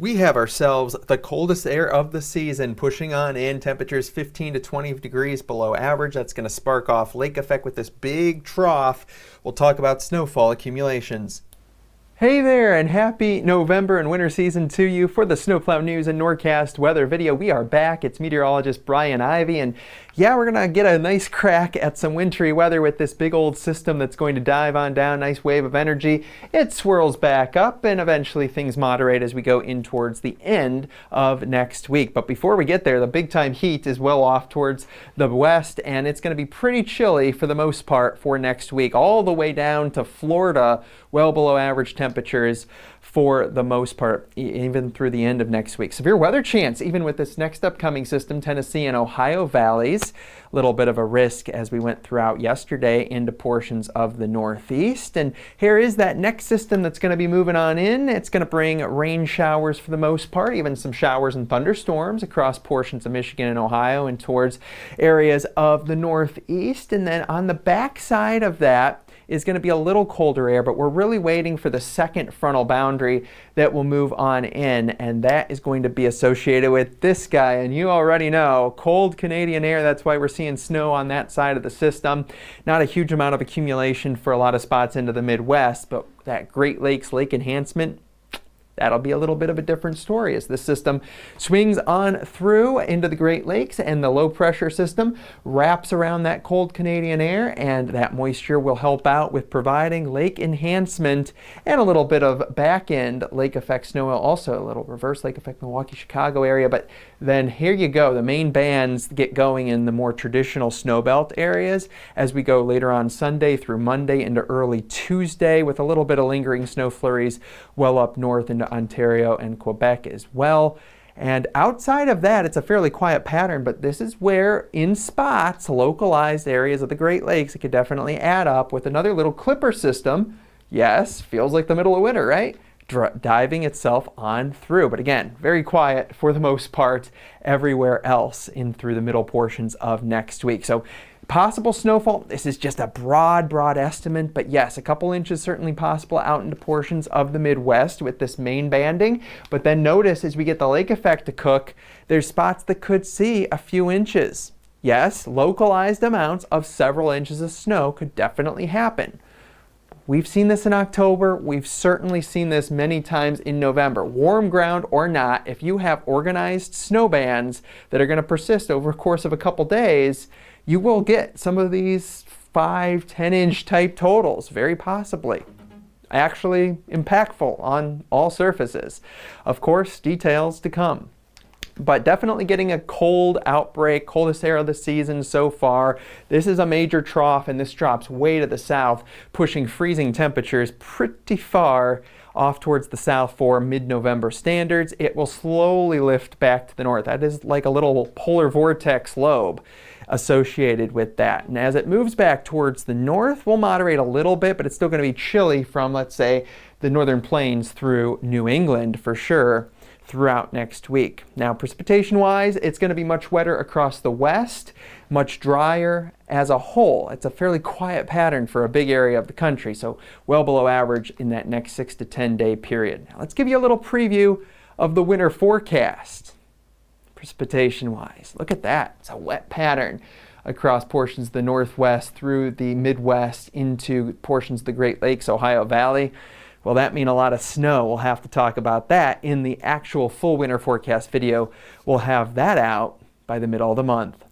We have ourselves the coldest air of the season pushing on in. Temperatures 15 to 20 degrees below average. That's going to spark off lake effect with this big trough. We'll talk about snowfall accumulations. Hey there, and happy November and winter season to you. For the Snowplow News and Norcast weather video, we are back. It's meteorologist Brian Ivy, and yeah, we're gonna get a nice crack at some wintry weather with this big old system that's going to dive on down. Nice wave of energy. It swirls back up, and eventually things moderate as we go in towards the end of next week. But before we get there, the big time heat is well off towards the west, and it's going to be pretty chilly for the most part for next week, all the way down to Florida, well below average temperatures for the most part, even through the end of next week. Severe weather chance, even with this next upcoming system, Tennessee and Ohio valleys. A little bit of a risk as we went throughout yesterday into portions of the Northeast. And here is that next system that's going to be moving on in. It's going to bring rain showers for the most part, even some showers and thunderstorms across portions of Michigan and Ohio and towards areas of the Northeast. And then on the backside of that is going to be a little colder air, but we're really waiting for the second frontal boundary that will move on in, and that is going to be associated with this guy. And you already know, cold Canadian air. That's why we're seeing snow on that side of the system. Not a huge amount of accumulation for a lot of spots into the Midwest, but that Great Lakes lake enhancement, that'll be a little bit of a different story as this system swings on through into the Great Lakes, and the low pressure system wraps around that cold Canadian air, and that moisture will help out with providing lake enhancement and a little bit of back end lake effect snow, also a little reverse lake effect Milwaukee, Chicago area. But then here you go, the main bands get going in the more traditional Snowbelt areas as we go later on Sunday through Monday into early Tuesday, with a little bit of lingering snow flurries well up north into Ontario and Quebec as well. And outside of that, it's a fairly quiet pattern, but this is where in spots, localized areas of the Great Lakes, it could definitely add up with another little clipper system. Yes, feels like the middle of winter, right? Diving itself on through. But again, very quiet for the most part everywhere else in through the middle portions of next week. So possible snowfall, this is just a broad estimate, but yes, a couple inches certainly possible out into portions of the Midwest with this main banding. But then notice as we get the lake effect to cook, there's spots that could see a few inches. Yes, localized amounts of several inches of snow could definitely happen. We've seen this in October. We've certainly seen this many times in November. Warm ground or not, if you have organized snow bands that are going to persist over the course of a couple days, you will get some of these 5-10 inch type totals, very possibly. Actually impactful on all surfaces. Of course, details to come. But definitely getting a cold outbreak, coldest air of the season so far. This is a major trough, and this drops way to the south, pushing freezing temperatures pretty far off towards the south for mid-November standards. It will slowly lift back to the north. That is like a little polar vortex lobe associated with that. And as it moves back towards the north, we'll moderate a little bit, but it's still going to be chilly from, let's say, the northern plains through New England for sure throughout next week. Now, precipitation-wise, it's going to be much wetter across the west, much drier as a whole. It's a fairly quiet pattern for a big area of the country, so well below average in that next 6 to 10 day period. Now, let's give you a little preview of the winter forecast. Precipitation-wise, look at that. It's a wet pattern across portions of the Northwest through the Midwest into portions of the Great Lakes, Ohio Valley. Well, that means a lot of snow. We'll have to talk about that in the actual full winter forecast video. We'll have that out by the middle of the month.